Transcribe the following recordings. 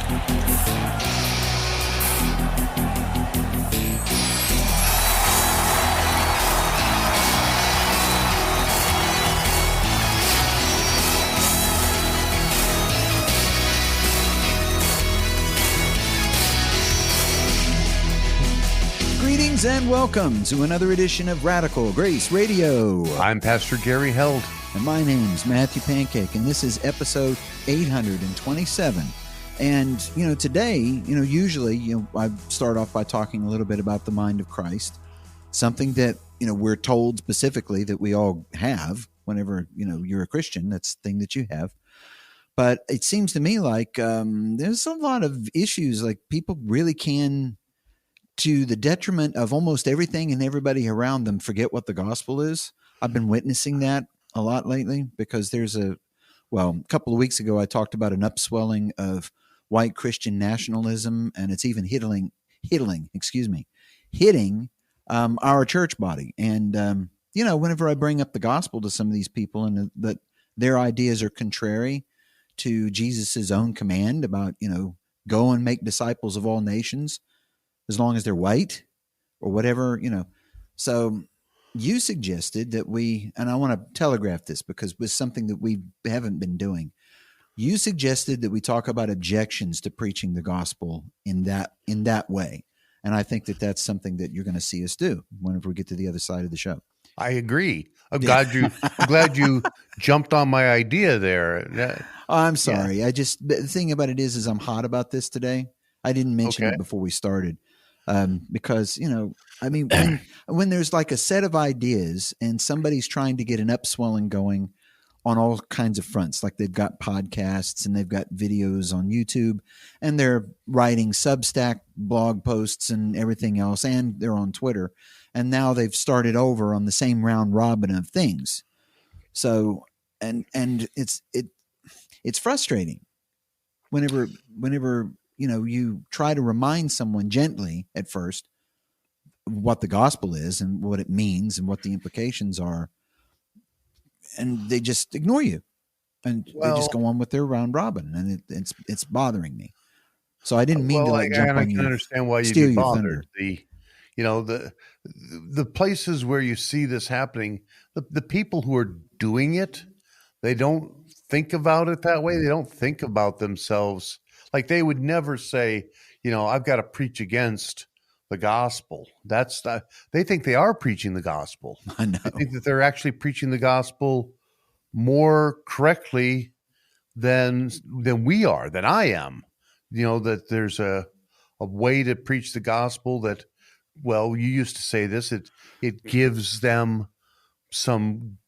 Greetings and welcome to another edition of Radical Grace Radio. I'm Pastor Gary Held. And my name's Matthew Pancake, and this is episode 827. And, today, usually, I start off by talking a little bit about the mind of Christ, something that, we're told specifically that we all have whenever, you're a Christian. That's the thing that you have. But it seems to me like there's a lot of issues, like people really can, to the detriment of almost everything and everybody around them, forget what the gospel is. I've been witnessing that a lot lately because there's a couple of weeks ago, I talked about an upswelling of white Christian nationalism, and it's even hitting our church body. And, whenever I bring up the gospel to some of these people and that their ideas are contrary to Jesus's own command about, go and make disciples of all nations, as long as they're white or whatever, So you suggested that and I want to telegraph this because it's something that we haven't been doing. You suggested that we talk about objections to preaching the gospel in that way. And I think that that's something that you're going to see us do whenever we get to the other side of the show. I agree. I'm glad you jumped on my idea there. I'm sorry. Yeah. The thing about it is I'm hot about this today. I didn't mention it before we started. Because, when there's like a set of ideas and somebody's trying to get an upswelling going on all kinds of fronts, like they've got podcasts and they've got videos on YouTube and they're writing Substack blog posts and everything else, and they're on Twitter, and now they've started over on the same round robin of things. So, and it's frustrating whenever you try to remind someone gently at first what the gospel is and what it means and what the implications are, and they just ignore you, and they just go on with their round robin, and it's bothering me. So I didn't mean to jump on you. I can understand why you'd be bothered. The places where you see this happening, the people who are doing it, they don't think about it that way. They don't think about themselves. Like they would never say, I've got to preach against the gospel. They think they are preaching the gospel. I know. I think that they're actually preaching the gospel more correctly than we are, than I am. That there's a way to preach the gospel that, you used to say this, it gives them some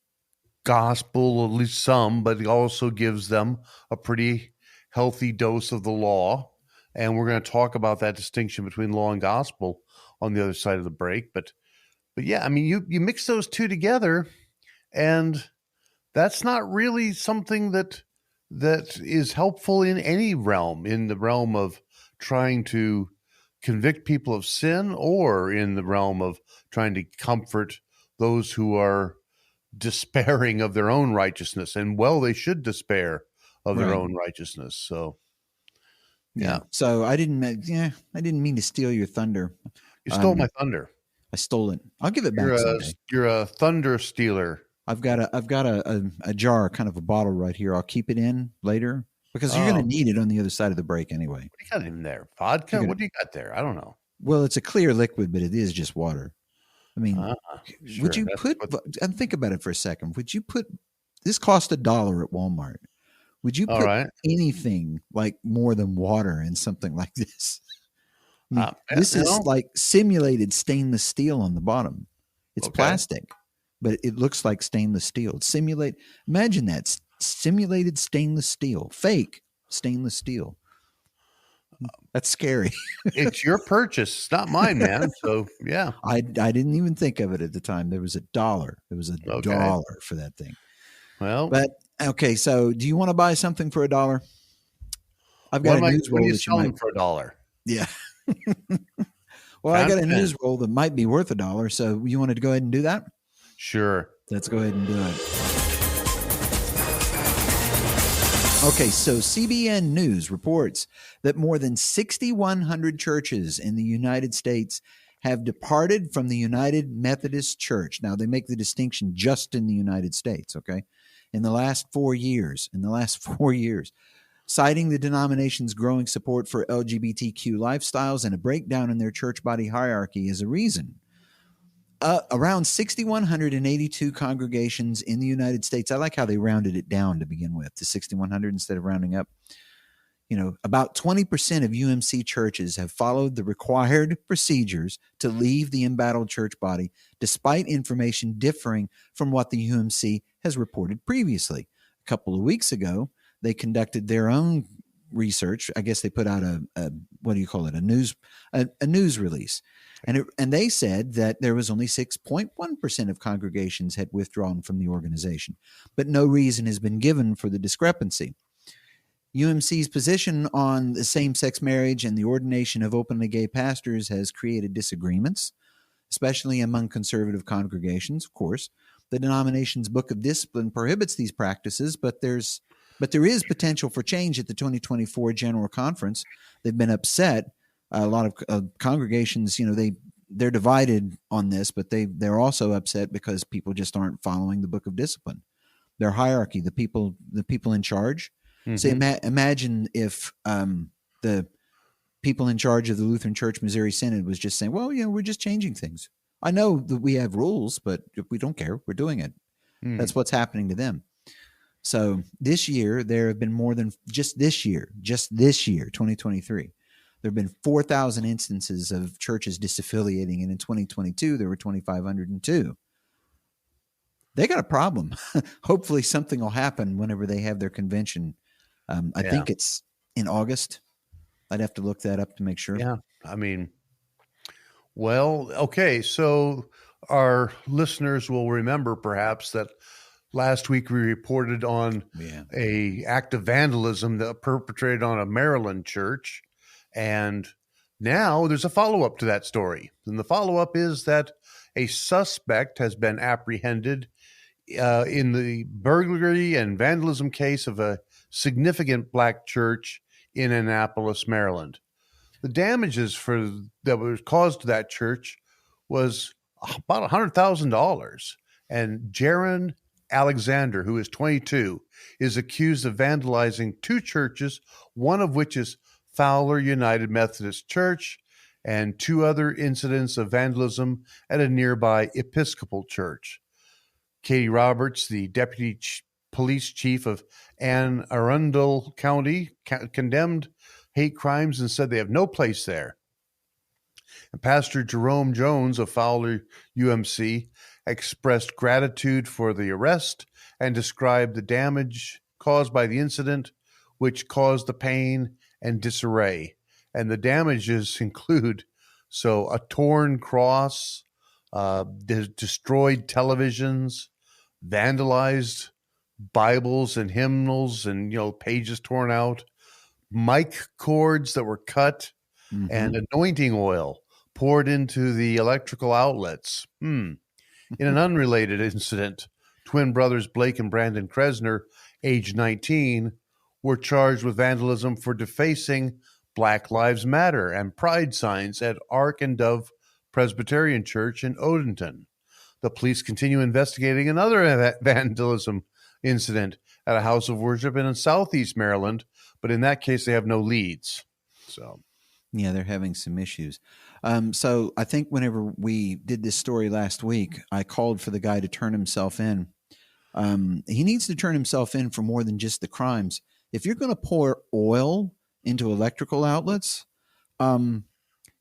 gospel, at least some, but it also gives them a pretty healthy dose of the law. And we're going to talk about that distinction between law and gospel on the other side of the break. But yeah, you mix those two together, and that's not really something that is helpful in any realm, in the realm of trying to convict people of sin, or in the realm of trying to comfort those who are despairing of their own righteousness. And they should despair of their own righteousness. So, yeah. So I didn't mean to steal your thunder. You stole my thunder. I stole it. I'll give it back someday. You're a thunder stealer. I've got a jar, kind of a bottle right here. I'll keep it in later because you're going to need it on the other side of the break anyway. What do you got in there? Vodka? What do you got there? I don't know. Well, it's a clear liquid, but it is just water. Sure. Would you and think about it for a second. Would you put, this cost $1 at Walmart. Would you put anything like more than water in something like this? This is like simulated stainless steel on the bottom. It's plastic, but it looks like stainless steel. It's imagine that, simulated stainless steel, fake stainless steel. That's scary. It's your purchase. It's not mine, man. So yeah. I didn't even think of it at the time. There was $1. It was $1 for that thing. Well, but okay. So do you want to buy something for $1? I've got a news roll that you might for $1. Yeah. Well, I got a news roll that might be worth $1. So you wanted to go ahead and do that? Sure. Let's go ahead and do it. Okay, so CBN News reports that more than 6,100 churches in the United States have departed from the United Methodist Church. Now, they make the distinction just in the United States, okay? In the last 4 years, citing the denomination's growing support for LGBTQ lifestyles and a breakdown in their church body hierarchy as a reason. Around 6,182 congregations in the United States. I like how they rounded it down to begin with to 6,100 instead of rounding up. You know, about 20% of UMC churches have followed the required procedures to leave the embattled church body, despite information differing from what the UMC has reported previously. A couple of weeks ago, they conducted their own research. I guess they put out a news release. And they said that there was only 6.1% of congregations had withdrawn from the organization, but no reason has been given for the discrepancy. UMC's position on the same-sex marriage and the ordination of openly gay pastors has created disagreements, especially among conservative congregations, of course. The denomination's Book of Discipline prohibits these practices, but there is potential for change at the 2024 General Conference. They've been upset. A lot of congregations, you know, they're divided on this, but they're also upset because people just aren't following the Book of Discipline, their hierarchy, the people in charge. Mm-hmm. So imagine if the people in charge of the Lutheran Church Missouri Synod was just saying, well, you know, we're just changing things. I know that we have rules, but if we don't care, we're doing it. Mm. That's what's happening to them. So this year, there have been more than just this year, 2023. There have been 4,000 instances of churches disaffiliating, and in 2022, there were 2,502. They got a problem. Hopefully something will happen whenever they have their convention. I think it's in August. I'd have to look that up to make sure. Yeah, I mean, well, okay. So our listeners will remember perhaps that last week we reported on a act of vandalism that perpetrated on a Maryland church. And now there's a follow-up to that story. And the follow-up is that a suspect has been apprehended in the burglary and vandalism case of a significant black church in Annapolis, Maryland. The damages that was caused to that church was about $100,000. And Jaron Alexander, who is 22, is accused of vandalizing two churches, one of which is Fowler United Methodist Church, and two other incidents of vandalism at a nearby Episcopal church. Katie Roberts, the deputy police chief of Anne Arundel County, condemned hate crimes and said they have no place there. And Pastor Jerome Jones of Fowler UMC expressed gratitude for the arrest and described the damage caused by the incident, which caused the pain and disarray. And the damages include a torn cross, destroyed televisions, vandalized Bibles and hymnals, and pages torn out, mic cords that were cut, and anointing oil poured into the electrical outlets. In an unrelated incident, twin brothers Blake and Brandon Kresner, age 19, were charged with vandalism for defacing Black Lives Matter and pride signs at Ark and Dove Presbyterian Church in Odenton. The police continue investigating another vandalism incident at a house of worship in Southeast Maryland, but in that case, they have no leads. So, yeah, they're having some issues. So I think whenever we did this story last week, I called for the guy to turn himself in. He needs to turn himself in for more than just the crimes. If you're going to pour oil into electrical outlets,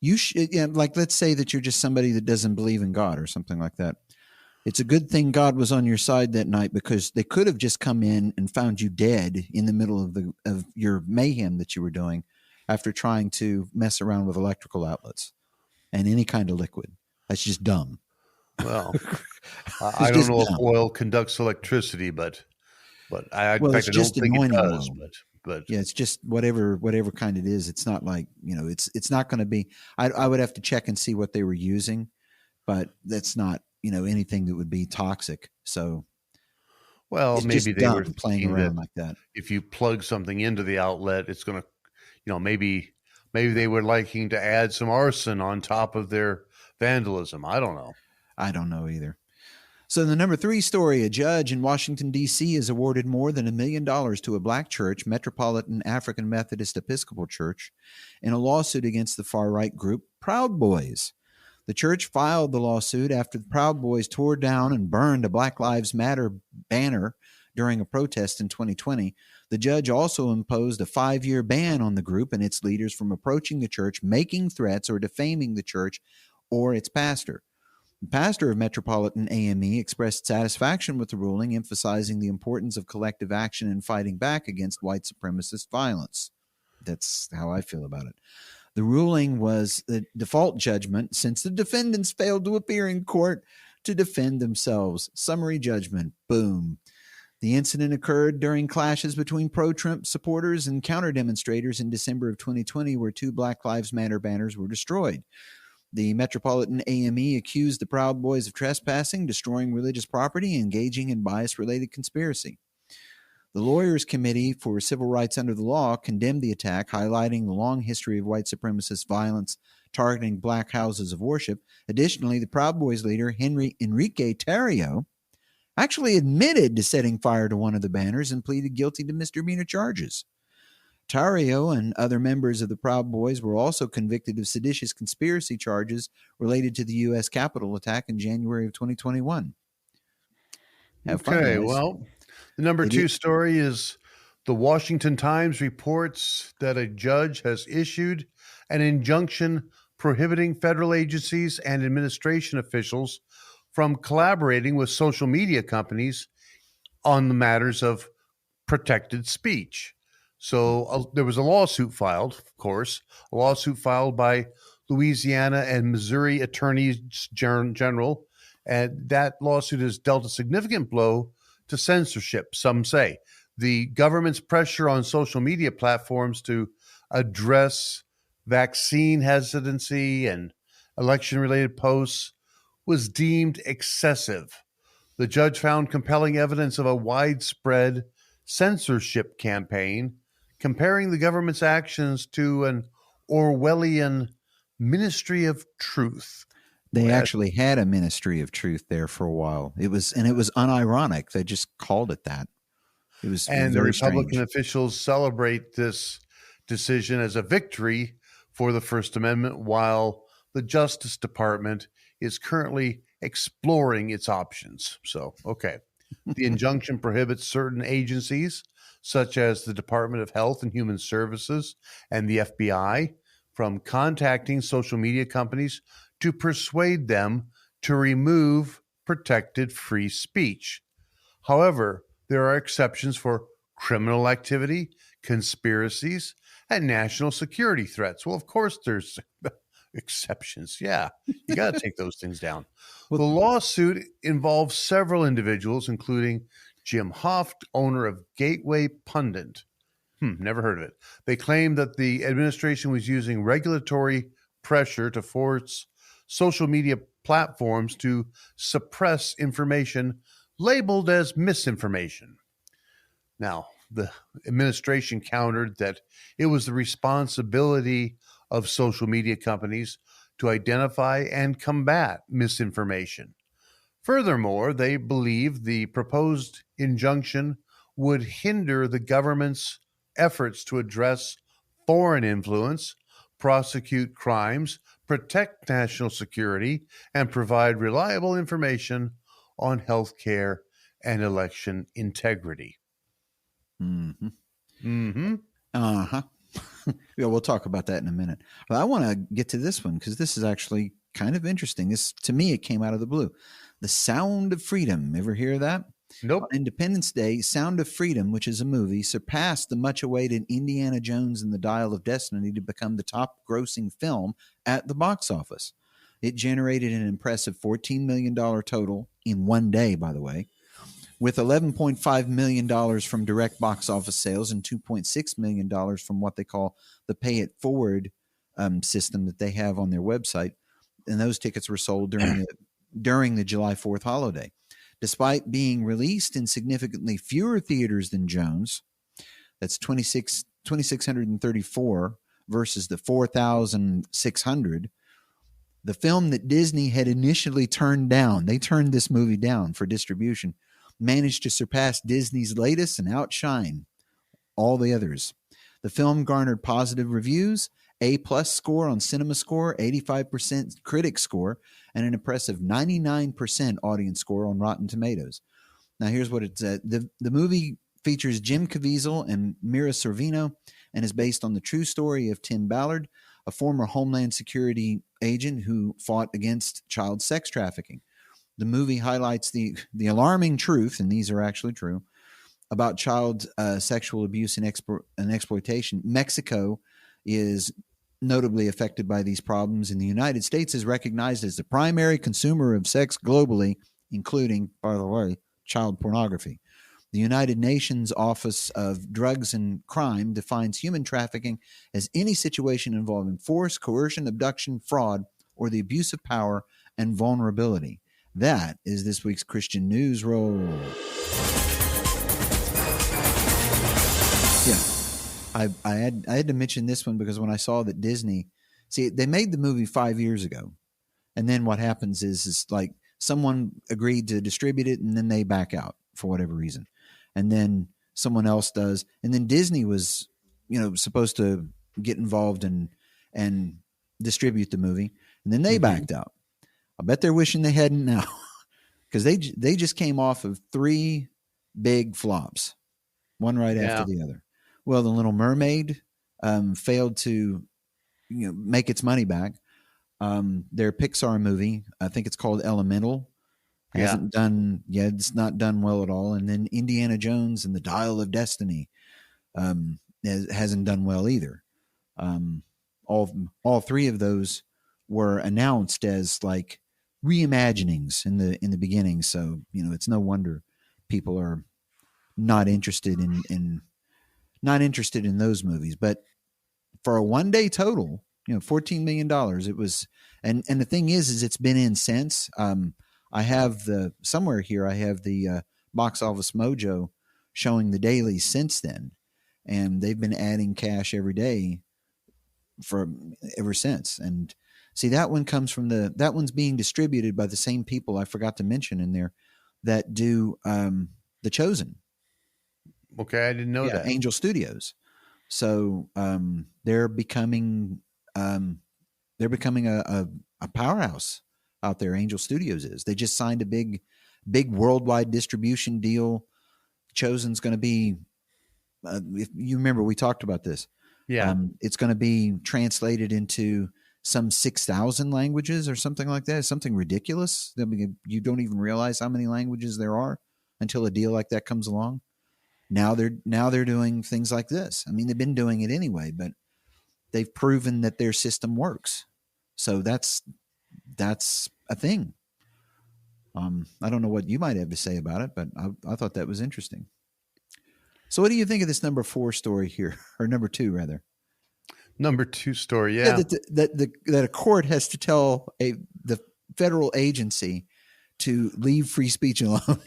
you should, like, let's say that you're just somebody that doesn't believe in God or something like that. It's a good thing God was on your side that night, because they could have just come in and found you dead in the middle of your mayhem that you were doing after trying to mess around with electrical outlets and any kind of liquid. That's just dumb. Well, I don't know if oil conducts electricity, but I don't think it does. But yeah, it's just whatever kind it is. It's not like, it's not going to be. I would have to check and see what they were using, but that's not anything that would be toxic. So, Well, It's maybe just they were dumb playing thinking that around like that. if you plug something into the outlet, it's going to, maybe they were liking to add some arson on top of their vandalism. I don't know. I don't know either. So, the number 3 story, a judge in Washington, D.C. has awarded more than $1 million to a black church, Metropolitan African Methodist Episcopal Church, in a lawsuit against the far right group Proud Boys. The church filed the lawsuit after the Proud Boys tore down and burned a Black Lives Matter banner during a protest in 2020. The judge also imposed a 5-year ban on the group and its leaders from approaching the church, making threats, or defaming the church or its pastor. The pastor of Metropolitan AME expressed satisfaction with the ruling, emphasizing the importance of collective action in fighting back against white supremacist violence. That's how I feel about it. The ruling was the default judgment since the defendants failed to appear in court to defend themselves. Summary judgment. Boom. The incident occurred during clashes between pro-Trump supporters and counter-demonstrators in December of 2020, where 2 Black Lives Matter banners were destroyed. The Metropolitan AME accused the Proud Boys of trespassing, destroying religious property, and engaging in bias-related conspiracy. The Lawyers Committee for Civil Rights Under the Law condemned the attack, highlighting the long history of white supremacist violence targeting black houses of worship. Additionally, the Proud Boys leader, Enrique Tarrio, actually admitted to setting fire to one of the banners and pleaded guilty to misdemeanor charges. Tarrio and other members of the Proud Boys were also convicted of seditious conspiracy charges related to the U.S. Capitol attack in January of 2021. Have fun, Okay, guys. well, the number 2 story is the Washington Times reports that a judge has issued an injunction prohibiting federal agencies and administration officials from collaborating with social media companies on the matters of protected speech. So there was a lawsuit filed, of course, a lawsuit filed by Louisiana and Missouri attorneys general, and that lawsuit has dealt a significant blow to censorship, some say. The government's pressure on social media platforms to address vaccine hesitancy and election-related posts was deemed excessive. The judge found compelling evidence of a widespread censorship campaign, comparing the government's actions to an Orwellian ministry of truth. They actually had a ministry of truth there for a while. It was unironic. They just called it that. It was and very the Republican strange. officials celebrate this decision as a victory for the First Amendment, while the Justice Department is currently exploring its options. So, okay. The injunction prohibits certain agencies, such as the Department of Health and Human Services and the FBI, from contacting social media companies to persuade them to remove protected free speech. However, there are exceptions for criminal activity, conspiracies, and national security threats. Well, of course, there's exceptions. Yeah, you got to take those things down. The lawsuit involves several individuals, including Jim Hoft, owner of Gateway Pundit. Never heard of it. They claim that the administration was using regulatory pressure to force social media platforms to suppress information labeled as misinformation. Now, the administration countered that it was the responsibility of social media companies to identify and combat misinformation. Furthermore, they believe the proposed injunction would hinder the government's efforts to address foreign influence, prosecute crimes, protect national security, and provide reliable information on health care and election integrity. Mm-hmm. Mm-hmm. Uh-huh. Yeah, we'll talk about that in a minute. But I want to get to this one because this is actually kind of interesting. This, to me, it came out of the blue. The Sound of Freedom. Ever hear that? Nope. On Independence Day, Sound of Freedom, which is a movie, surpassed the much-awaited Indiana Jones and the Dial of Destiny to become the top-grossing film at the box office. It generated an impressive $14 million total in one day, by the way, with $11.5 million from direct box office sales and $2.6 million from what they call the Pay It Forward system that they have on their website. And those tickets were sold during the July 4th holiday. Despite being released in significantly fewer theaters than Jones, that's 2,634 versus the 4,600, the film that Disney had initially turned down, they turned this movie down for distribution, managed to surpass Disney's latest and outshine all the others. The film garnered positive reviews, A+ score on CinemaScore, 85% critic score, and an impressive 99% audience score on Rotten Tomatoes. Now, here's what it said. The movie features Jim Caviezel and Mira Sorvino and is based on the true story of Tim Ballard, a former Homeland Security agent who fought against child sex trafficking. The movie highlights the alarming truth, and these are actually true, about child sexual abuse and exploitation. Mexico is notably affected by these problems, and the United States is recognized as the primary consumer of sex globally, including, by the way, child pornography. The United Nations Office of Drugs and Crime defines human trafficking as any situation involving force, coercion, abduction, fraud, or the abuse of power and vulnerability. That is this week's Christian News Roll. Yeah, I had to mention this one because when I saw that Disney, see, they made the movie 5 years ago, and then what happens is like someone agreed to distribute it, and then they back out for whatever reason, and then someone else does, and then Disney was, supposed to get involved and distribute the movie, and then they backed out. I bet they're wishing they hadn't now, because they just came off of 3 big flops, one right after the other. Well, The Little Mermaid failed to make its money back. Their Pixar movie, I think it's called Elemental, hasn't done. Yeah, it's not done well at all. And then Indiana Jones and the Dial of Destiny hasn't done well either. All 3 of those were announced as like reimaginings in the beginning. So it's no wonder people are not interested in those movies. But for a one-day total, $14 million, it was. And the thing is it's been in since. I have somewhere here, I have the Box Office Mojo showing the dailies since then. And they've been adding cash every day ever since. And see, that one comes from that one's being distributed by the same people I forgot to mention in there that do The Chosen. Okay, I didn't know that. Angel Studios. So they're becoming a powerhouse out there. Angel Studios is. They just signed a big worldwide distribution deal. Chosen's going to be. If you remember, we talked about this. Yeah, it's going to be translated into some 6,000 languages or something like that. It's something ridiculous. I mean, you don't even realize how many languages there are until a deal like that comes along. Now they're doing things like this. I mean, they've been doing it anyway, but they've proven that their system works. So that's a thing. I don't know what you might have to say about it, but I thought that was interesting. So what do you think of this number 4 story here, or number 2 rather? Number 2 story, yeah. That a court has to tell the federal agency to leave free speech alone.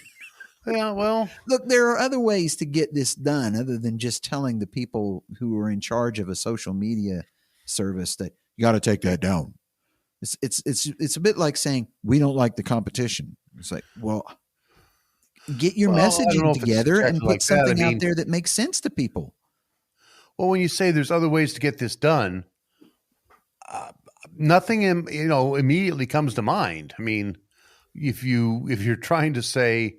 Yeah, well, look, there are other ways to get this done other than just telling the people who are in charge of a social media service that you got to take that down. It's a bit like saying we don't like the competition. It's like, well, get your messaging together and put something out there that makes sense to people. Well, when you say there's other ways to get this done, nothing immediately comes to mind. I mean, if you're trying to say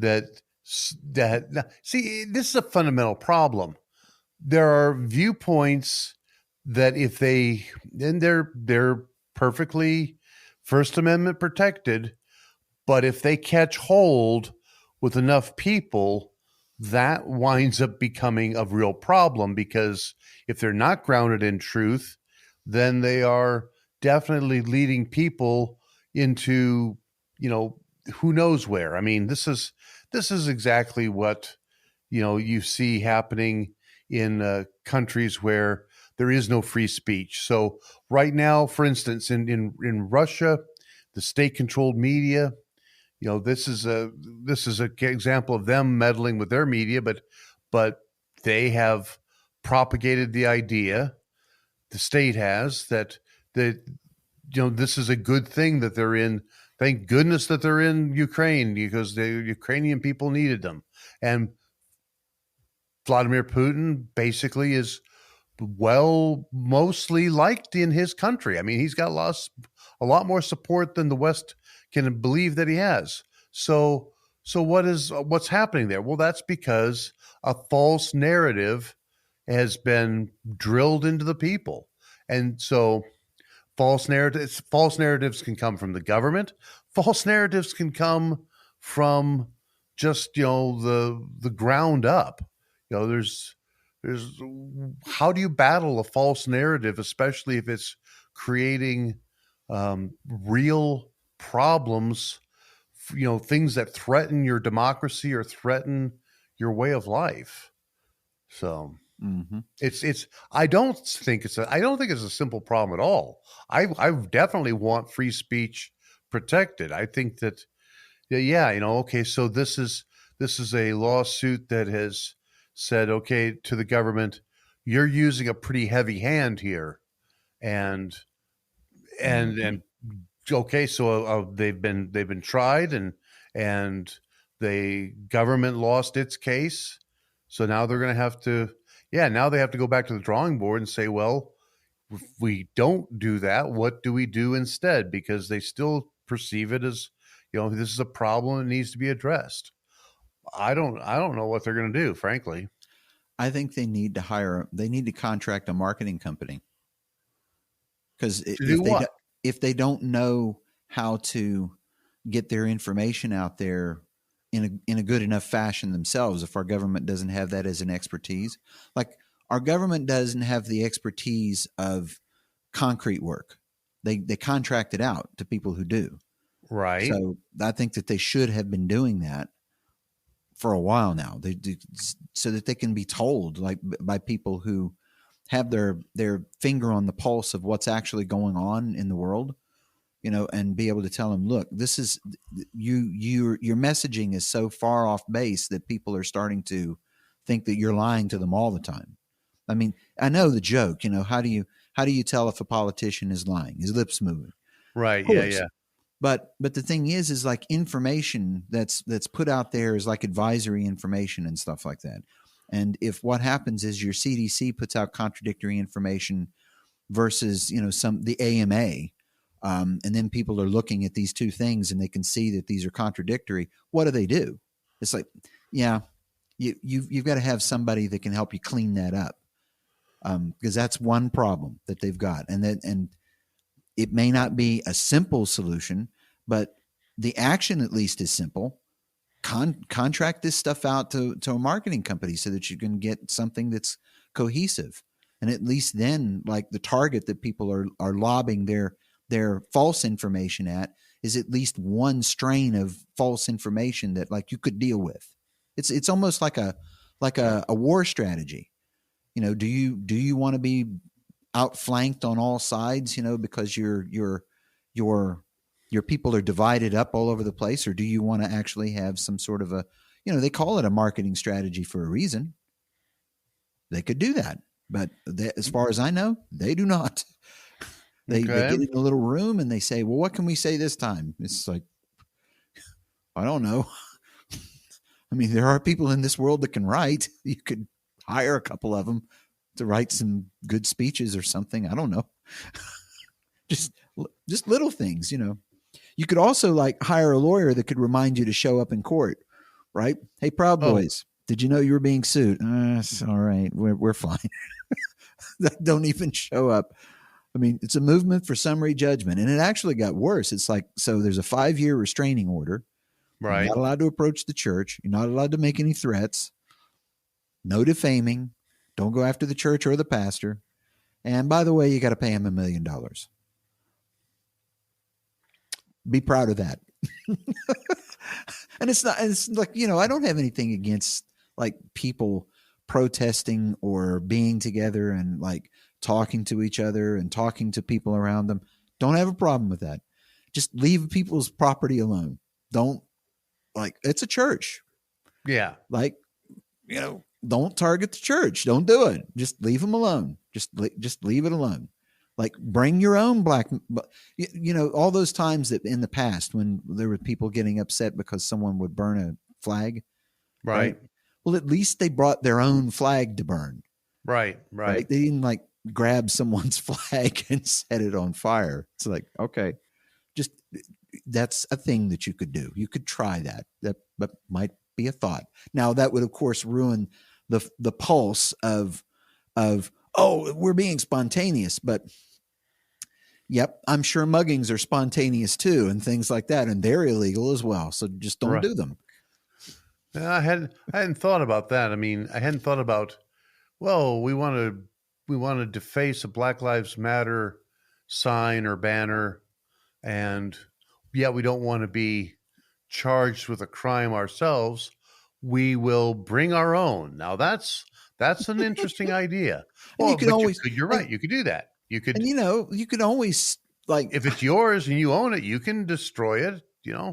that see, this is a fundamental problem. There are viewpoints that they're perfectly First Amendment protected, but if they catch hold with enough people, that winds up becoming a real problem, because if they're not grounded in truth, then they are definitely leading people into, who knows where. I mean, this is exactly what, you see happening in countries where there is no free speech. So right now, for instance, in Russia, the state-controlled media, This is a example of them meddling with their media, but they have propagated the idea, the state has, that this is a good thing that they're in. Thank goodness that they're in Ukraine, because the Ukrainian people needed them. And Vladimir Putin basically is mostly liked in his country. I mean, he's got a lot more support than the West can believe that he has. So what's happening there? Well, that's because a false narrative has been drilled into the people. And so false narratives can come from the government. False narratives can come from just, the ground up. There's how do you battle a false narrative, especially if it's creating real problems, things that threaten your democracy or threaten your way of life. So I don't think it's a simple problem at all. I definitely want free speech protected. I think that, okay, so this is a lawsuit that has said, okay, to the government, you're using a pretty heavy hand here, and okay, so they've been tried, and the government lost its case, so now they're going to have to, now they have to go back to the drawing board and say, well, if we don't do that, what do we do instead? Because they still perceive it as, this is a problem that needs to be addressed. I don't know what they're going to do, frankly. I think they need to contract a marketing company, because if they don't know how to get their information out there in a good enough fashion themselves, if our government doesn't have that as an expertise, like our government doesn't have the expertise of concrete work. They contract it out to people who do. Right. So I think that they should have been doing that for a while now, so that they can be told, like, by people who have their finger on the pulse of what's actually going on in the world, and be able to tell them, look, this is your messaging is so far off base that people are starting to think that you're lying to them all the time. I mean, I know the joke, how do you tell if a politician is lying? His lips moving. Right. Yeah. But the thing is like information that's put out there is like advisory information and stuff like that. And if what happens is your CDC puts out contradictory information versus, the AMA, and then people are looking at these two things and they can see that these are contradictory, what do? It's like, you've got to have somebody that can help you clean that up. Because that's one problem that they've got. And it may not be a simple solution, but the action at least is simple. Contract this stuff out to a marketing company so that you can get something that's cohesive. And at least then, like, the target that people are lobbing their false information at is at least one strain of false information that, like, you could deal with. It's almost like a war strategy. Do you want to be outflanked on all sides, because your people are divided up all over the place, or do you want to actually have some sort of they call it a marketing strategy for a reason. They could do that, but as far as I know, they do not. They get in a little room and they say, well, what can we say this time? It's like, I don't know. I mean, there are people in this world that can write. You could hire a couple of them to write some good speeches or something. I don't know. just little things, You could also, like, hire a lawyer that could remind you to show up in court, right? Hey, Proud Boys, did you know you were being sued? It's all right. We're fine. Don't even show up. I mean, it's a movement for summary judgment, and it actually got worse. It's like, so there's a 5-year restraining order. Right. You're not allowed to approach the church. You're not allowed to make any threats. No defaming. Don't go after the church or the pastor. And by the way, you got to pay him $1 million. Be proud of that. And it's like, I don't have anything against, like, people protesting or being together and, like, talking to each other and talking to people around them. Don't have a problem with that. Just leave people's property alone. Don't like, it's a church. Yeah. Like, don't target the church. Don't do it. Just leave them alone. Just leave it alone. Like, bring your own black, all those times that in the past when there were people getting upset because someone would burn a flag, Right. Well, at least they brought their own flag to burn. Right. They didn't like grab someone's flag and set it on fire. It's like, okay, just that's a thing that you could do. You could try that. That might be a thought. Now that would of course ruin the pulse of we're being spontaneous, but yep, I'm sure muggings are spontaneous too and things like that, and they're illegal as well. So just don't do them. Yeah, I hadn't thought about that. I mean, I hadn't thought about, well, we want to deface a Black Lives Matter sign or banner, and yet we don't want to be charged with a crime ourselves. We will bring our own. Now that's an interesting idea. Well, you're right. You could do that. You could, and you could always, like, if it's yours and you own it, you can destroy it. Yeah.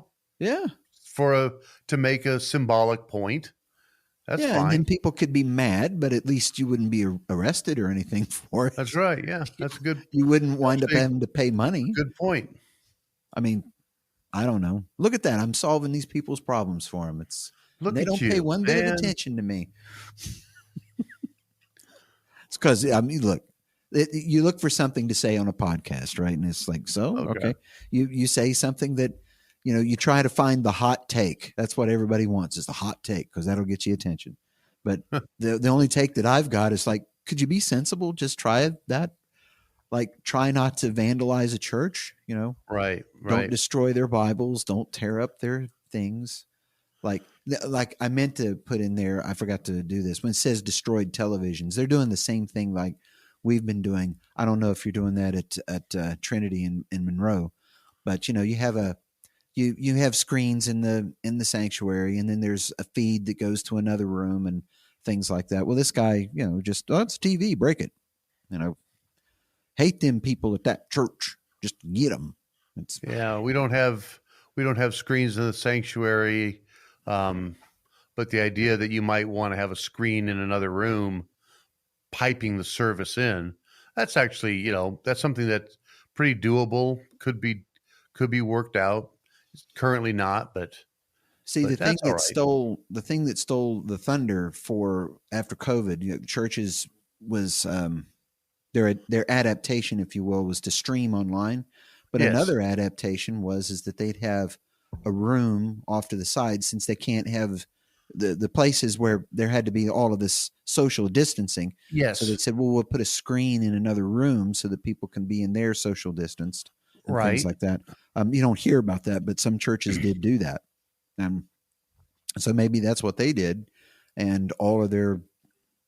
To make a symbolic point. That's fine. And then people could be mad, but at least you wouldn't be arrested or anything for it. That's right. Yeah, that's good. You wouldn't wind up having to pay money. Good point. I mean, I don't know. Look at that. I'm solving these people's problems for them. They don't pay one bit of attention to me. It's because, I mean, look, you look for something to say on a podcast, right? And it's like, okay. You say something that, you try to find the hot take. That's what everybody wants, is the hot take, because that'll get you attention. But the only take that I've got is like, could you be sensible? Just try that. Like, try not to vandalize a church, Right. Don't destroy their Bibles. Don't tear up their things. Like I meant to put in there, I forgot to do this. When it says destroyed televisions, they're doing the same thing like we've been doing. I don't know if you're doing that at Trinity in Monroe, but you have you have screens in the sanctuary, and then there's a feed that goes to another room and things like that. Well, this guy, just, it's TV, break it. Hate them people at that church. Just get them. We don't have screens in the sanctuary, but the idea that you might want to have a screen in another room piping the service in, that's actually, that's something that's pretty doable. Could be worked out. It's currently not, but see, the thing that stole the thunder for after COVID, churches was their adaptation, if you will, was to stream online. But another adaptation is that they'd have a room off to the side, since they can't have the places where there had to be all of this social distancing. Yes. So they said, well, we'll put a screen in another room so that people can be in there social distanced and things like that. You don't hear about that, but some churches did do that. So maybe that's what they did, and all of their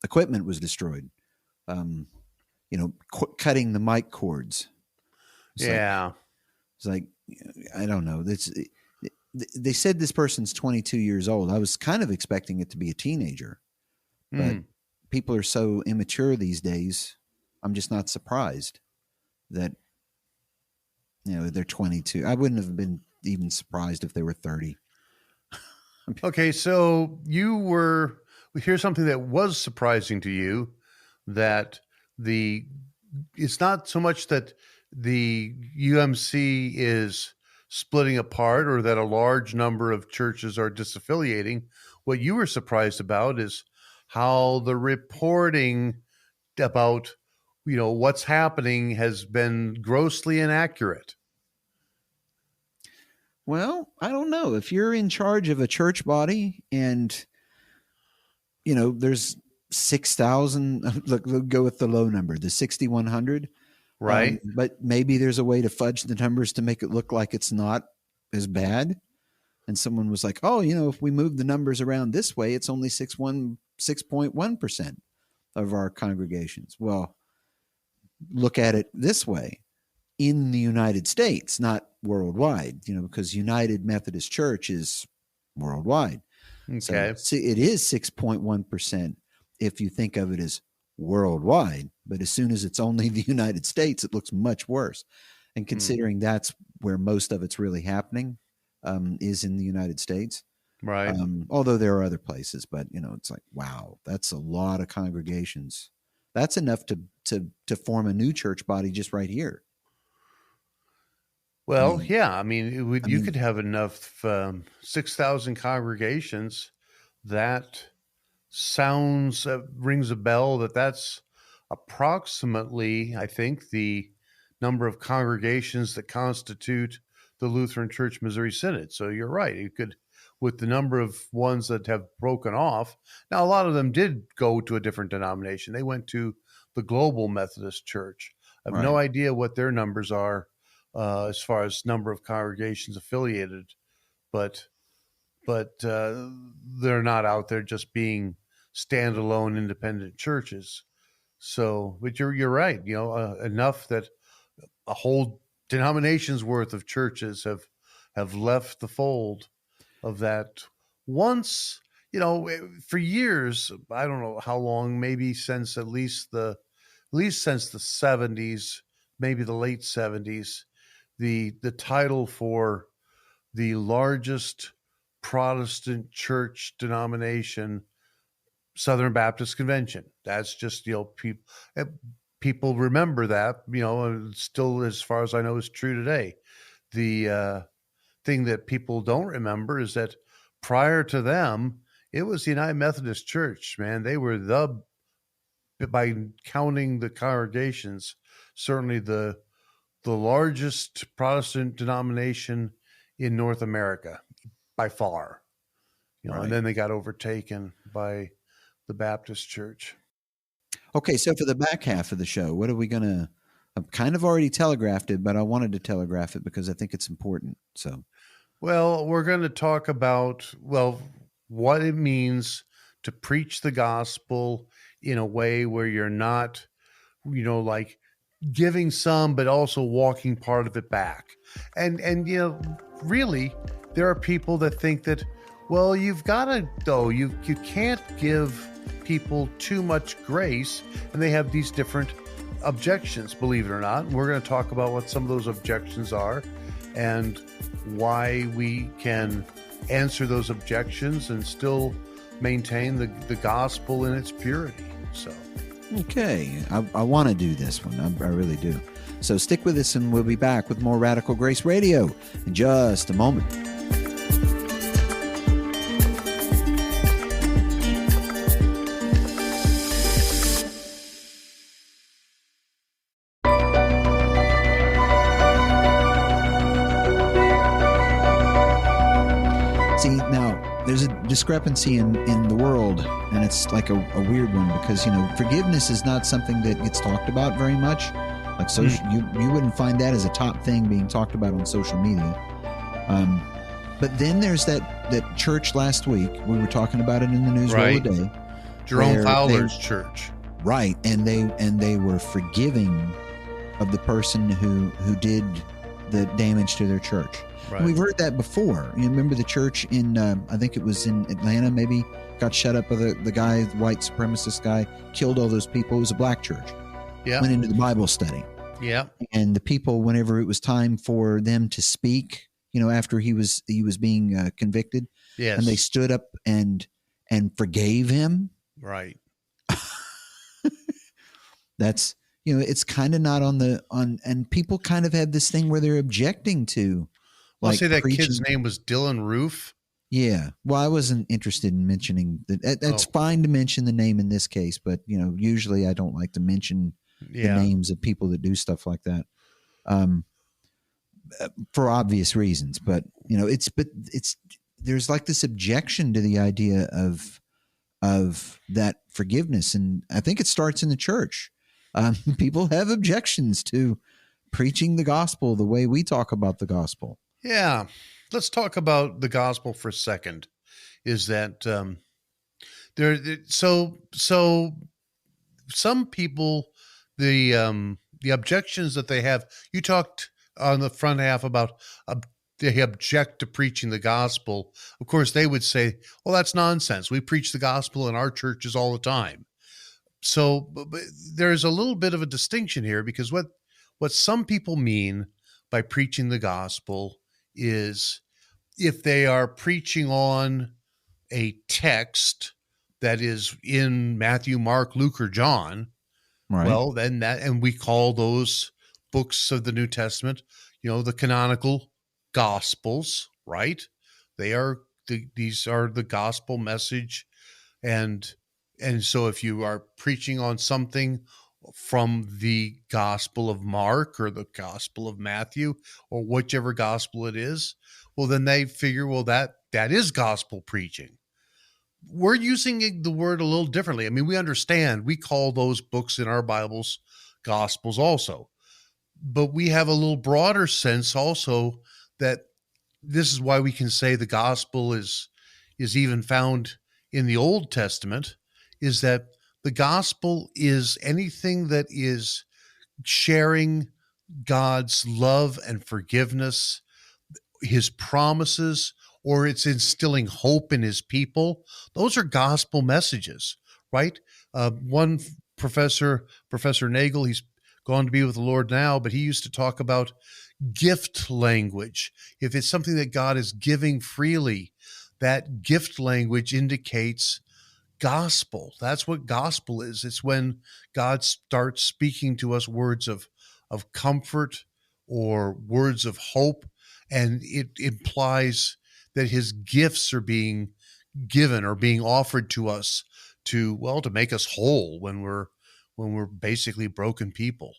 equipment was destroyed. Cutting the mic cords. It's like, I don't know. They said this person's 22 years old. I was kind of expecting it to be a teenager, but people are so immature these days. I'm just not surprised that, they're 22. I wouldn't have been even surprised if they were 30. Okay. So here's something that was surprising to you, that it's not so much that the UMC is splitting apart or that a large number of churches are disaffiliating. What you were surprised about is how the reporting about, what's happening has been grossly inaccurate. Well, I don't know. If you're in charge of a church body and, there's 6,000, look, we'll go with the low number, the 6,100. Right. But maybe there's a way to fudge the numbers to make it look like it's not as bad. And someone was like, oh, if we move the numbers around this way, it's only 6.1% of our congregations. Well, look at it this way. In the United States, not worldwide, because United Methodist Church is worldwide. Okay. So it is 6.1% if you think of it as worldwide. But as soon as it's only the United States, it looks much worse. And considering that's where most of it's really happening, is in the United States. Right. Although there are other places, but it's like, wow, that's a lot of congregations. That's enough to form a new church body just right here. I Well, mean, yeah. I mean, I you mean, could have enough 6,000 congregations. That sounds rings a bell. That's approximately, I think, the number of congregations that constitute the Lutheran Church Missouri Synod. So you're right. You could, with the number of ones that have broken off. Now, a lot of them did go to a different denomination. They went to the Global Methodist Church. I have no right. idea what their numbers are as far as number of congregations affiliated, but they're not out there just being standalone independent churches. So, but you're right. Enough that a whole denomination's worth of churches have left the fold of that. Once, for years, I don't know how long, maybe since at least since the 70s, maybe the late 70s, the title for the largest Protestant church denomination, Southern Baptist Convention. That's just, people remember that, and still, as far as I know, is true today. The thing that people don't remember is that prior to them, it was the United Methodist Church, man. They were by counting the congregations, certainly the largest Protestant denomination in North America by far. Right. And then they got overtaken by the Baptist Church. Okay, so for the back half of the show, what are we going to? I've kind of already telegraphed it, but I wanted to telegraph it because I think it's important. So, well, we're going to talk about, what it means to preach the gospel in a way where you're not, like giving some, but also walking part of it back. And really, there are people that think that, well, you've got to, though, you can't give people too much grace, and they have these different objections, believe it or not. We're going to talk about what some of those objections are and why we can answer those objections and still maintain the gospel in its purity. So, okay, I want to do this one. I really do. So stick with us, and we'll be back with more Radical Grace Radio in just a moment. See, now there's a discrepancy in the world, and it's like a weird one because, forgiveness is not something that gets talked about very much. Like social, you wouldn't find that as a top thing being talked about on social media. But then there's that church last week. We were talking about it in the news right. the other day. Jerome Fowler's church. Right. And they were forgiving of the person who did the damage to their church. Right. We've heard that before. You remember the church in, I think it was in Atlanta, maybe, got shut up by the guy, the white supremacist guy, killed all those people. It was a black church. Yeah. Went into the Bible study. Yeah. And the people, whenever it was time for them to speak, after he was being convicted, yes, and they stood up and forgave him. Right. That's, it's kind of not and people kind of have this thing where they're objecting to. I'll say that kid's name was Dylan Roof. Yeah. Well, I wasn't interested in mentioning that. That's fine to mention the name in this case, but usually I don't like to mention the names of people that do stuff like that, for obvious reasons. But there's like this objection to the idea of that forgiveness, and I think it starts in the church. People have objections to preaching the gospel the way we talk about the gospel. Yeah. Let's talk about the gospel for a second. Is that so some people, the objections that they have, you talked on the front half about they object to preaching the gospel. Of course, they would say, well, that's nonsense. We preach the gospel in our churches all the time. So but there's a little bit of a distinction here, because what some people mean by preaching the gospel is if they are preaching on a text that is in Matthew, Mark, Luke, or John, Right. well, then that, and we call those books of the New Testament, the canonical gospels, right? They are these are the gospel message, and so if you are preaching on something from the Gospel of Mark or the Gospel of Matthew or whichever gospel it is, well, then they figure, well, that is gospel preaching. We're using the word a little differently. I mean, we understand we call those books in our Bibles gospels also, but we have a little broader sense also that this is why we can say the gospel is even found in the Old Testament, is that the gospel is anything that is sharing God's love and forgiveness, his promises, or it's instilling hope in his people. Those are gospel messages, right? One professor, Professor Nagel, he's gone to be with the Lord now, but he used to talk about gift language. If it's something that God is giving freely, that gift language indicates gospel. That's what gospel is. It's when God starts speaking to us words of comfort or words of hope, and it implies that his gifts are being given or being offered to us to make us whole when we're basically broken people.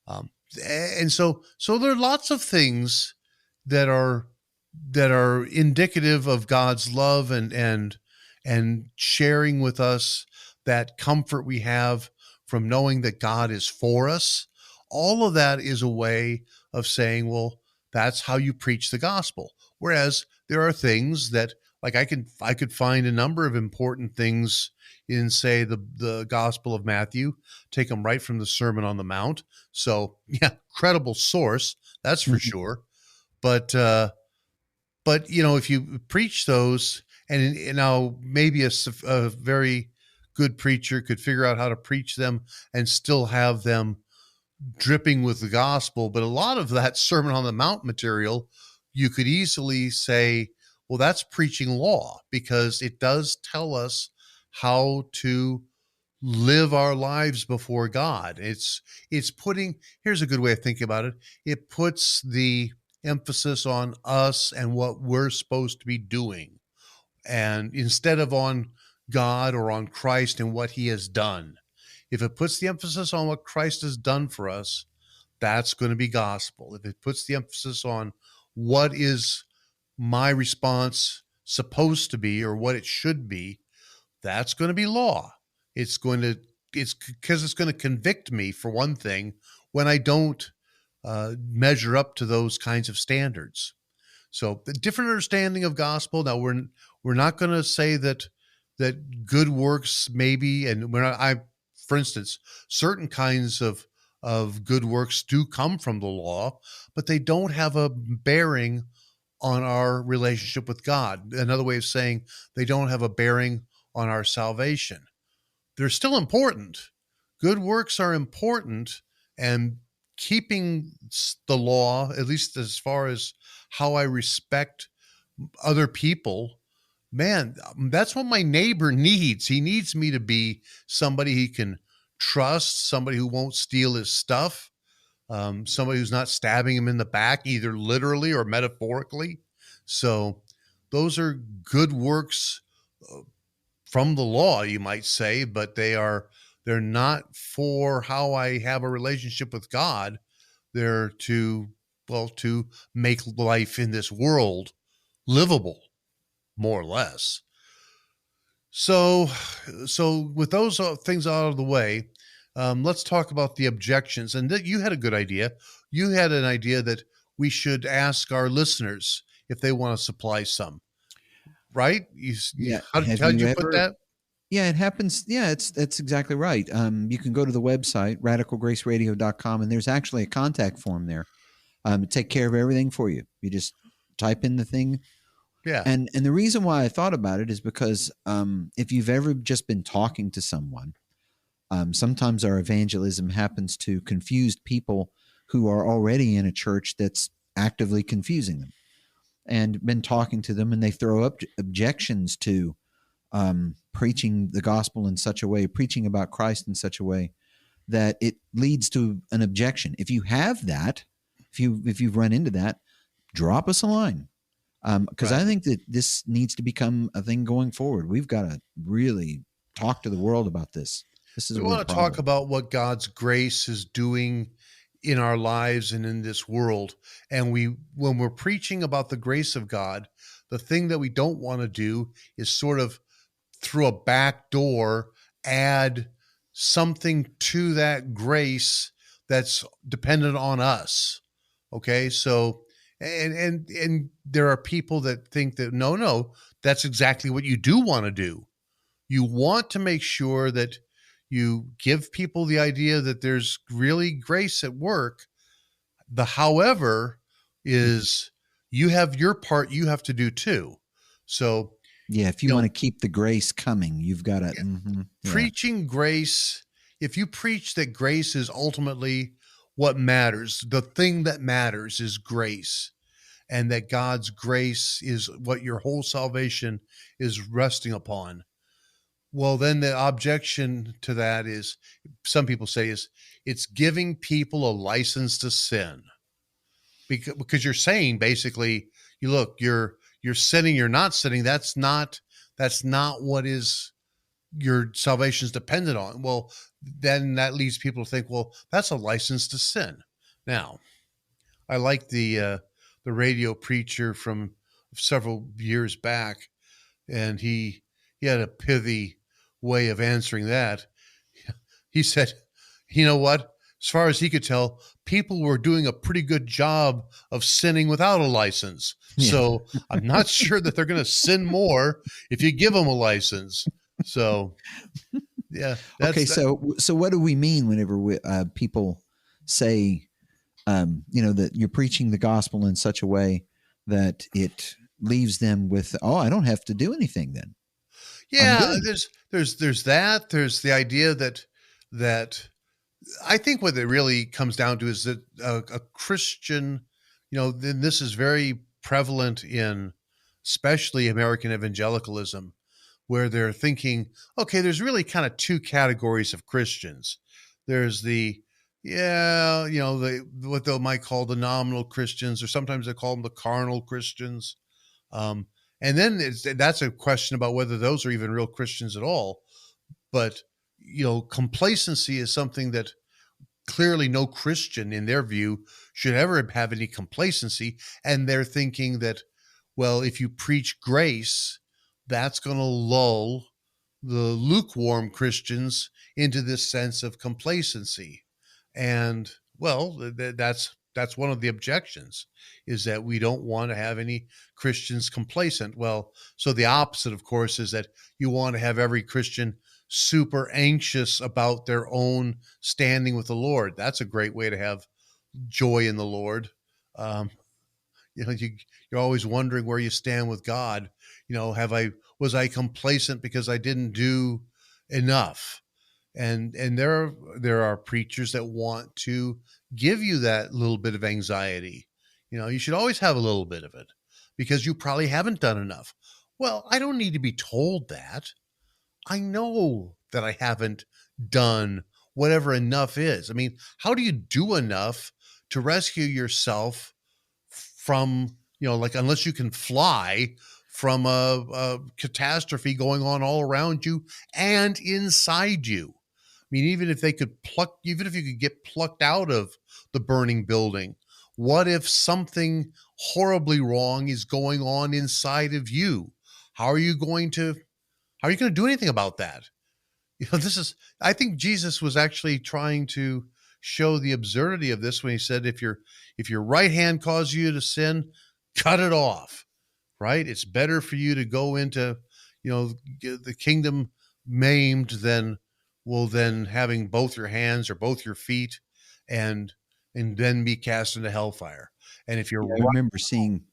And so there are lots of things that are indicative of God's love and sharing with us that comfort we have from knowing that God is for us. All of that is a way of saying, well, that's how you preach the gospel. Whereas there are things that, like, I could find a number of important things in, say, the Gospel of Matthew, take them right from the Sermon on the Mount. So yeah, credible source, that's for sure. But if you preach those, and now maybe a very good preacher could figure out how to preach them and still have them dripping with the gospel. But a lot of that Sermon on the Mount material, you could easily say, well, that's preaching law, because it does tell us how to live our lives before God. It's putting, here's a good way of thinking about it. It puts the emphasis on us and what we're supposed to be doing, and instead of on God or on Christ and what he has done. If it puts the emphasis on what Christ has done for us, that's going to be gospel. If it puts the emphasis on what is my response supposed to be or what it should be, that's going to be law. It's because it's going to convict me, for one thing, when I don't measure up to those kinds of standards. So the different understanding of gospel. Now we're not going to say that good works maybe, and we're not. For instance, certain kinds of good works do come from the law, but they don't have a bearing on our relationship with God. Another way of saying they don't have a bearing on our salvation. They're still important. Good works are important, and keeping the law, at least as far as how I respect other people, man, that's what my neighbor needs. He needs me to be somebody he can trust, somebody who won't steal his stuff, somebody who's not stabbing him in the back, either literally or metaphorically. So those are good works from the law, you might say, but they're not for how I have a relationship with God. They're to make life in this world livable, more or less. So with those things out of the way, let's talk about the objections. And you had a good idea. You had an idea that we should ask our listeners if they want to supply some, right? Yeah. How Have did you you put ever? that? Yeah, it happens. Yeah, that's exactly right. You can go to the website, radicalgraceradio.com, and there's actually a contact form there. Take care of everything for you. You just type in the thing. Yeah. And the reason why I thought about it is because if you've ever just been talking to someone, sometimes our evangelism happens to confused people who are already in a church that's actively confusing them. and been talking to them, and they throw up objections to preaching the gospel in such a way, preaching about Christ in such a way that it leads to an objection. If you have that, if you've run into that, drop us a line, because I think that this needs to become a thing going forward. We've got to really talk to the world about this. This is We a real want to problem. talk about what God's grace is doing in our lives and in this world. And when we're preaching about the grace of God, the thing that we don't want to do is sort of through a back door add something to that grace that's dependent on us. Okay, so and there are people that think that no, that's exactly what you do want to do. You want to make sure that you give people the idea that there's really grace at work. The however is you have your part you have to do too. So, Yeah, if you want to keep the grace coming, you've got to preaching grace. If you preach that grace is ultimately what matters, the thing that matters is grace, and that God's grace is what your whole salvation is resting upon. Well, then the objection to that is, some people say, is it's giving people a license to sin, because you're saying basically, you're sinning, you're not sinning. That's not what is your salvation is dependent on. Well, then that leads people to think, well, that's a license to sin. Now, I like the radio preacher from several years back, and he had a pithy way of answering that. He said, you know what? As far as he could tell, people were doing a pretty good job of sinning without a license. Yeah. So I'm not sure that they're going to sin more if you give them a license. So, yeah. Okay. So what do we mean whenever people say, that you're preaching the gospel in such a way that it leaves them with, oh, I don't have to do anything then? Yeah, there's that. There's the idea that I think what it really comes down to is that a Christian, then this is very prevalent in especially American evangelicalism, where they're thinking, okay, there's really kind of two categories of Christians. There's what they might call the nominal Christians, or sometimes they call them the carnal Christians. And then that's a question about whether those are even real Christians at all. But, complacency is something that clearly no Christian in their view should ever have any complacency. And they're thinking that, well, if you preach grace, that's going to lull the lukewarm Christians into this sense of complacency. And, well, that's one of the objections, is that we don't want to have any Christians complacent. Well, so the opposite, of course, is that you want to have every Christian super anxious about their own standing with the Lord. That's a great way to have joy in the Lord. You're always wondering where you stand with God. Was I complacent because I didn't do enough? And there are preachers that want to give you that little bit of anxiety. You should always have a little bit of it because you probably haven't done enough. Well, I don't need to be told that. I know that I haven't done whatever enough is. I mean, how do you do enough to rescue yourself from, unless you can fly from a catastrophe going on all around you and inside you? I mean, even if you could get plucked out of the burning building, what if something horribly wrong is going on inside of you? How are you going to do anything about that? I think Jesus was actually trying to show the absurdity of this when he said, if your right hand causes you to sin, cut it off, right? It's better for you to go into, the kingdom maimed than having both your hands or both your feet and then be cast into hellfire. And if you're I remember seeing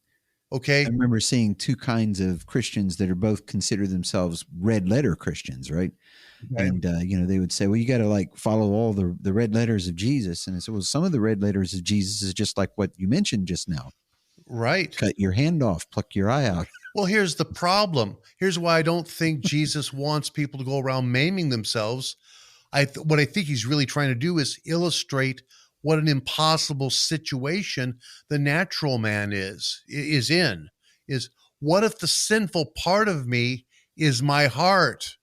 okay. I remember seeing two kinds of Christians that are both consider themselves red letter Christians, right? Okay. And they would say, well, you got to follow all the red letters of Jesus. And I said, well, some of the red letters of Jesus is just like what you mentioned just now. Right. cut your hand off, pluck your eye out. Well, here's the problem. Here's why I don't think Jesus wants people to go around maiming themselves. What I think he's really trying to do is illustrate what an impossible situation the natural man is in. Is what if the sinful part of me is my heart?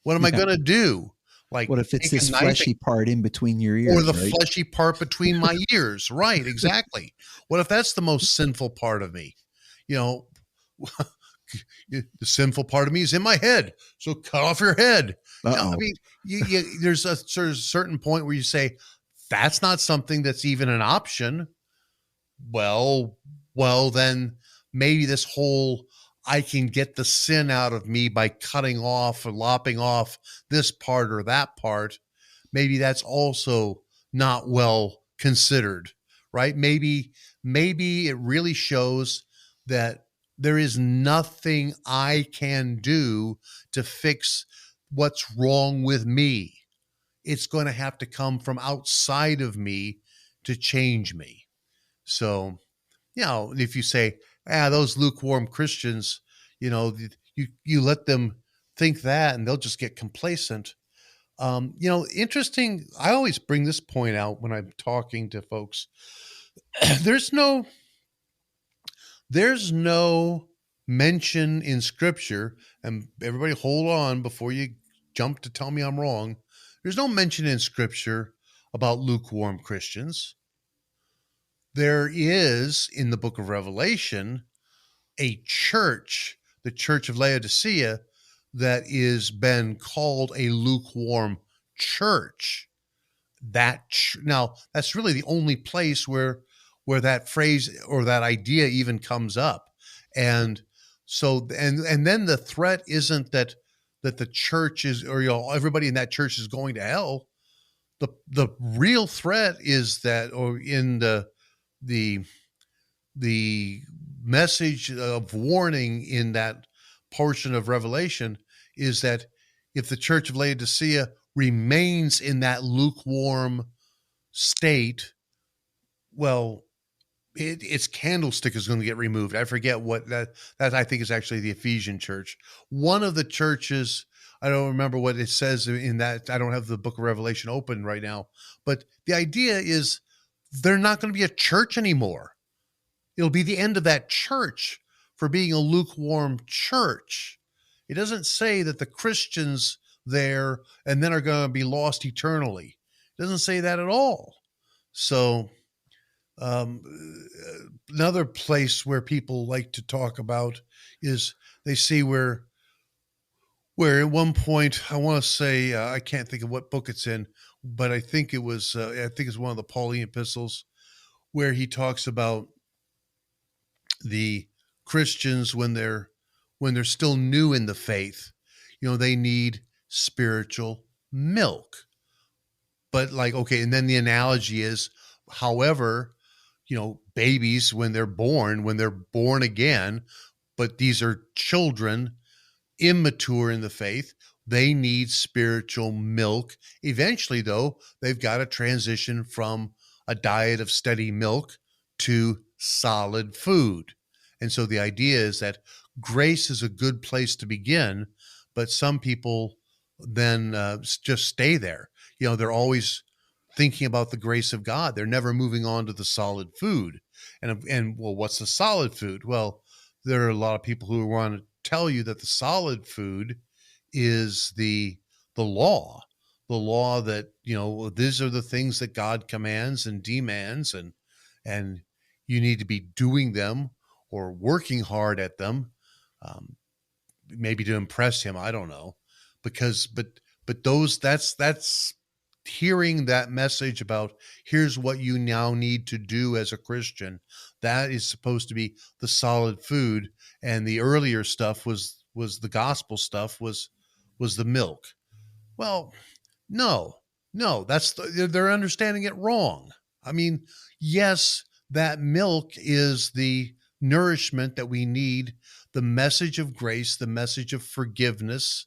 What am I Yeah. going to do? Like What if it's take a this knife fleshy part in between your or ears, the right? fleshy part between my ears? Right, exactly. What if that's the most sinful part of me? You know, the sinful part of me is in my head. So cut off your head. You know, I Uh-oh. mean, there's a certain point where you say, that's not something that's even an option. Well, then maybe this whole I can get the sin out of me by cutting off or lopping off this part or that part. Maybe that's also not well considered, right? Maybe it really shows that there is nothing I can do to fix what's wrong with me. It's going to have to come from outside of me to change me. So, if you say, those lukewarm Christians, you let them think that and they'll just get complacent. Interesting. I always bring this point out when I'm talking to folks. there's no mention in scripture, and everybody hold on before you jump to tell me I'm wrong. There's no mention in scripture about lukewarm Christians. There is in the book of Revelation a church, the church of Laodicea, that is been called a lukewarm church. Now that's really the only place where that phrase or that idea even comes up. And so and then the threat isn't that the church is, or everybody in that church is going to hell. The real threat is that, or in the message of warning in that portion of Revelation is that if the church of Laodicea remains in that lukewarm state, well, its candlestick is going to get removed. I forget what that I think is actually the Ephesian church. One of the churches, I don't remember what it says in that. I don't have the book of Revelation open right now, but the idea is they're not going to be a church anymore. It'll be the end of that church for being a lukewarm church. It doesn't say that the Christians there and then are going to be lost eternally. It doesn't say that at all. So another place where people like to talk about is they see where at one point, I want to say, I can't think of what book it's in, but I think it's one of the Pauline epistles where he talks about the Christians when they're still new in the faith, they need spiritual milk. But okay, and then the analogy is, however, babies when they're born again, but these are children, immature in the faith, they need spiritual milk. Eventually, though, they've got to transition from a diet of steady milk to solid food. And so the idea is that grace is a good place to begin, but some people then just stay there. They're always thinking about the grace of God. They're never moving on to the solid food. And well, what's the solid food? Well, there are a lot of people who want to tell you that the solid food is the law. The law that, these are the things that God commands and demands, and you need to be doing them or working hard at them, maybe to impress him. I don't know, but that's hearing that message about here's what you now need to do as a Christian. That is supposed to be the solid food, and the earlier stuff was the gospel stuff, was the milk. Well, no, they're understanding it wrong. I mean, yes, that milk is the nourishment that we need, the message of grace, the message of forgiveness,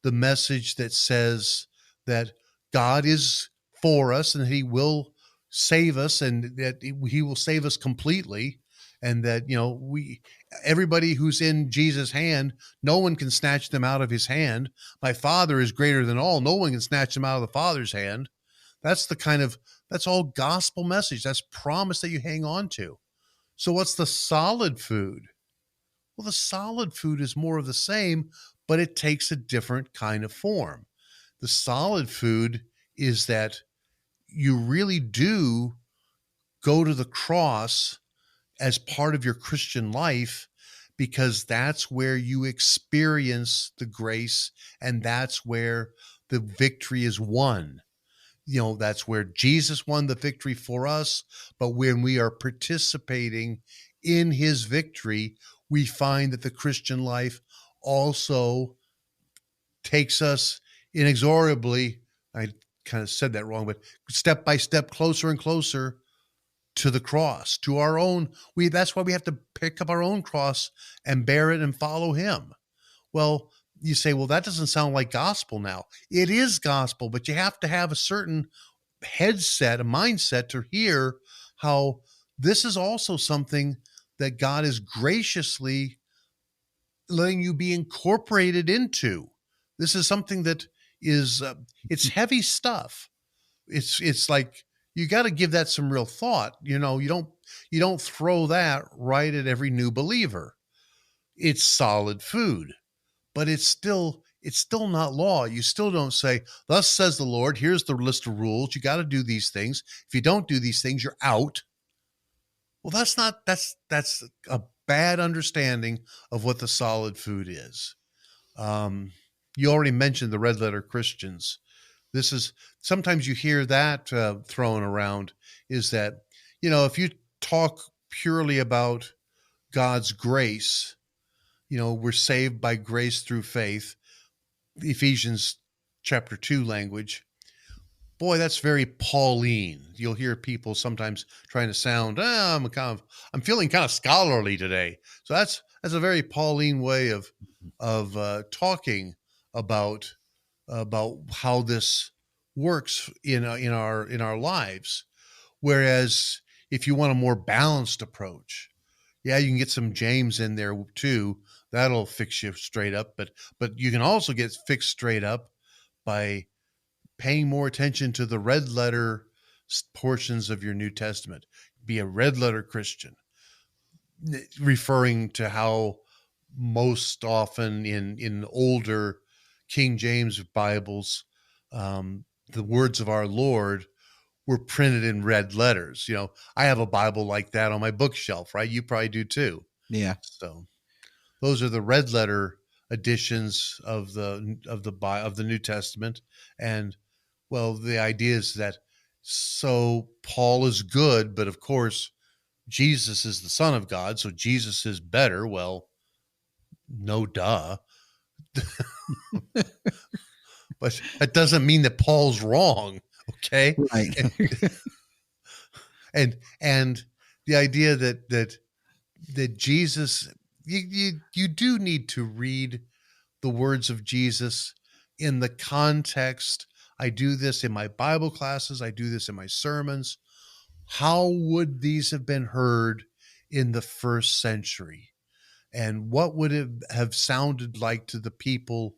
the message that says that God is for us and he will save us, and that he will save us completely. and that, everybody who's in Jesus' hand, no one can snatch them out of his hand. My Father is greater than all. No one can snatch them out of the Father's hand. That's all gospel message. That's promise that you hang on to. So what's the solid food? Well, the solid food is more of the same, but it takes a different kind of form. The solid food is that you really do go to the cross as part of your Christian life, because that's where you experience the grace, and that's where the victory is won. That's where Jesus won the victory for us. But when we are participating in his victory, we find that the Christian life also takes us inexorably, I kind of said that wrong, but step by step, closer and closer to the cross, to our own. That's why we have to pick up our own cross and bear it and follow him. Well, you say, well, that doesn't sound like gospel now. It is gospel, but you have to have a certain headset, a mindset to hear how this is also something that God is graciously letting you be incorporated into. This is something that is, it's heavy stuff. It's like, you got to give that some real thought. You don't throw that right at every new believer. It's solid food, but it's still not law. You still don't say, thus says the Lord, here's the list of rules. You got to do these things. If you don't do these things, you're out. Well, that's a bad understanding of what the solid food is. You already mentioned the red letter Christians. This is, sometimes you hear that thrown around, is that, if you talk purely about God's grace, we're saved by grace through faith, Ephesians chapter 2 language. Boy, that's very Pauline. You'll hear people sometimes trying to sound, I'm feeling kind of scholarly today. So that's a very Pauline way of talking about how this works in our lives. Whereas if you want a more balanced approach, yeah, you can get some James in there too. That'll fix you straight up. But you can also get fixed straight up by paying more attention to the red letter portions of your New Testament. Be a red letter Christian, referring to how most often in older King James Bibles, the words of our Lord were printed in red letters. I have a Bible like that on my bookshelf, right? You probably do too. Yeah. So those are the red letter editions of the New Testament. And well, the idea is that, so Paul is good, but of course Jesus is the Son of God, so Jesus is better. Well, no duh. But that doesn't mean that Paul's wrong. Okay. Right. and the idea that Jesus, you do need to read the words of Jesus in the context. I do this in my Bible classes. I do this in my sermons. How would these have been heard in the first century? And what would it have sounded like to the people,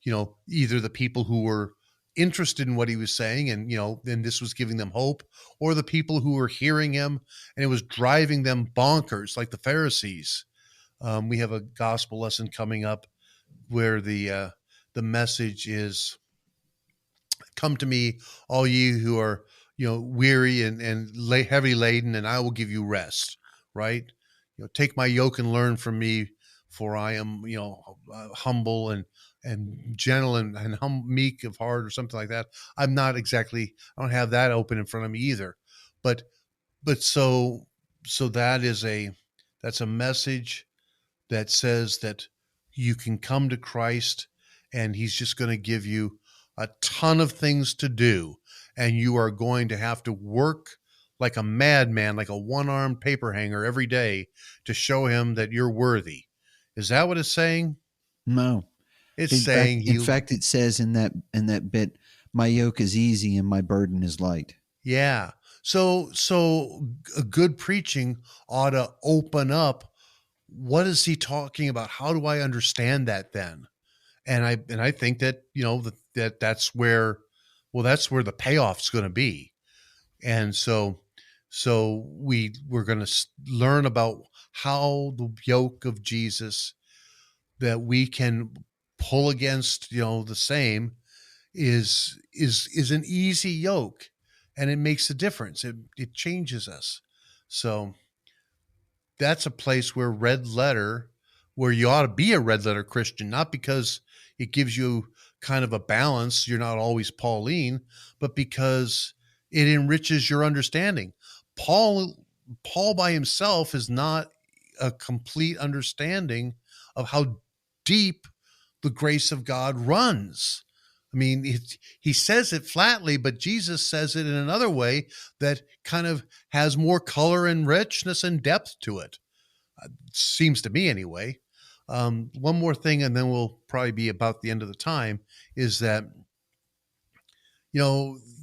either the people who were interested in what he was saying and, then this was giving them hope, or the people who were hearing him and it was driving them bonkers, like the Pharisees. We have a gospel lesson coming up where the message is, come to me, all you who are, weary and heavy laden, and I will give you rest, right? Take my yoke and learn from me, for I am, humble and gentle and meek of heart, or something like that. I don't have that open in front of me either. But so that's a message that says that you can come to Christ and he's just going to give you a ton of things to do. And you are going to have to work like a madman, like a one-armed paper hanger every day to show him that you're worthy. Is that what it's saying? No. It's saying in fact, it says in that bit, my yoke is easy and my burden is light. Yeah. So a good preaching ought to open up. What is he talking about? How do I understand that then? And I think that, that's where the payoff's going to be. And so we're going to learn about how the yoke of Jesus that we can pull against, the same is an easy yoke, and it makes a difference. It changes us. So that's a place where where you ought to be a red letter Christian, not because it gives you kind of a balance. You're not always Pauline, but because it enriches your understanding. Paul by himself is not a complete understanding of how deep the grace of God runs. I mean, he says it flatly, but Jesus says it in another way that kind of has more color and richness and depth to it. Seems to me anyway. One more thing, and then we'll probably be about the end of the time, is that,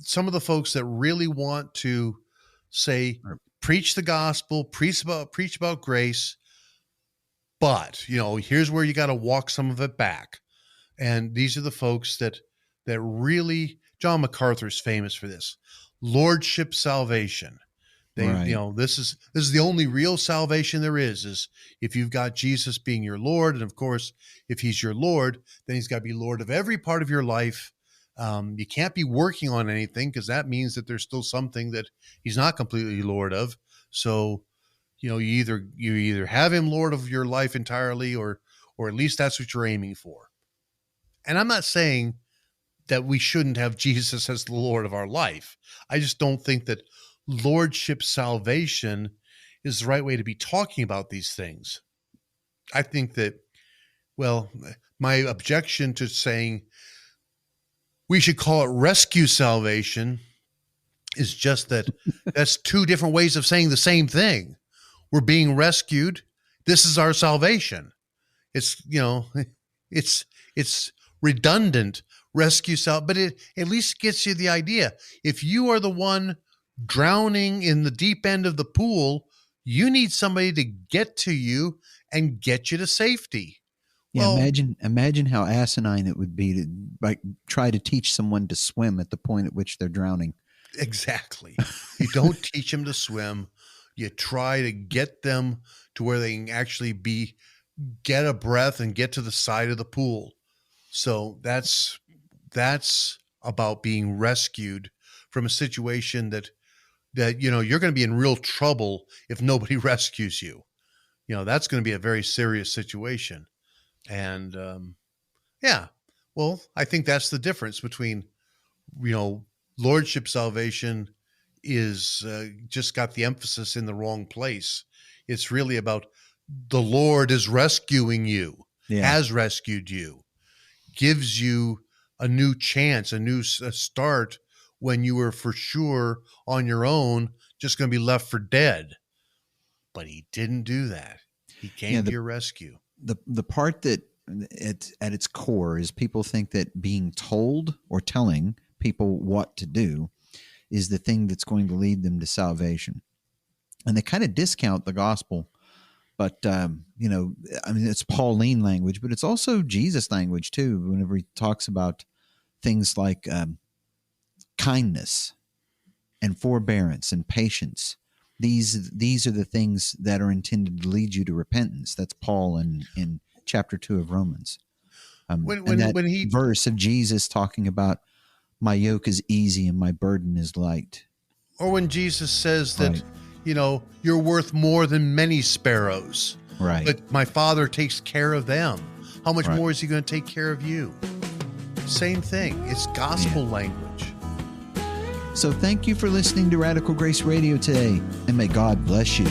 some of the folks that really want to say, preach the gospel, preach about grace, but, here's where you got to walk some of it back. And these are the folks that really, John MacArthur's famous for this, lordship salvation. This is the only real salvation there is if you've got Jesus being your Lord. And of course, if he's your Lord, then he's got to be Lord of every part of your life. You can't be working on anything, because that means that there's still something that he's not completely Lord of. So, you either have him Lord of your life entirely, or at least that's what you're aiming for. And I'm not saying that we shouldn't have Jesus as the Lord of our life. I just don't think that lordship salvation is the right way to be talking about these things. I think that, my objection to saying we should call it rescue salvation is just that that's two different ways of saying the same thing. We're being rescued. This is our salvation. It's, it's redundant, but it at least gets you the idea. If you are the one drowning in the deep end of the pool, you need somebody to get to you and get you to safety. Yeah, imagine how asinine it would be to try to teach someone to swim at the point at which they're drowning. Exactly. You don't teach them to swim. You try to get them to where they can actually get a breath and get to the side of the pool. So that's about being rescued from a situation that you're going to be in real trouble if nobody rescues you. That's going to be a very serious situation. And I think that's the difference between, lordship salvation is just got the emphasis in the wrong place. It's really about the Lord is rescuing you, has rescued you, gives you a new chance, a start when you were for sure on your own, just going to be left for dead. But he didn't do that. He came to your rescue. The part that at its core is people think that being told or telling people what to do is the thing that's going to lead them to salvation. And they kind of discount the gospel. But, it's Pauline language, but it's also Jesus language too. Whenever he talks about things like kindness and forbearance and patience, these are the things that are intended to lead you to repentance. That's Paul in chapter 2 of Romans. When he verse of Jesus talking about my yoke is easy and my burden is light. Or when Jesus says that, you're worth more than many sparrows. Right. But my Father takes care of them. How much more is he going to take care of you? Same thing. It's gospel language. So thank you for listening to Radical Grace Radio today, and may God bless you.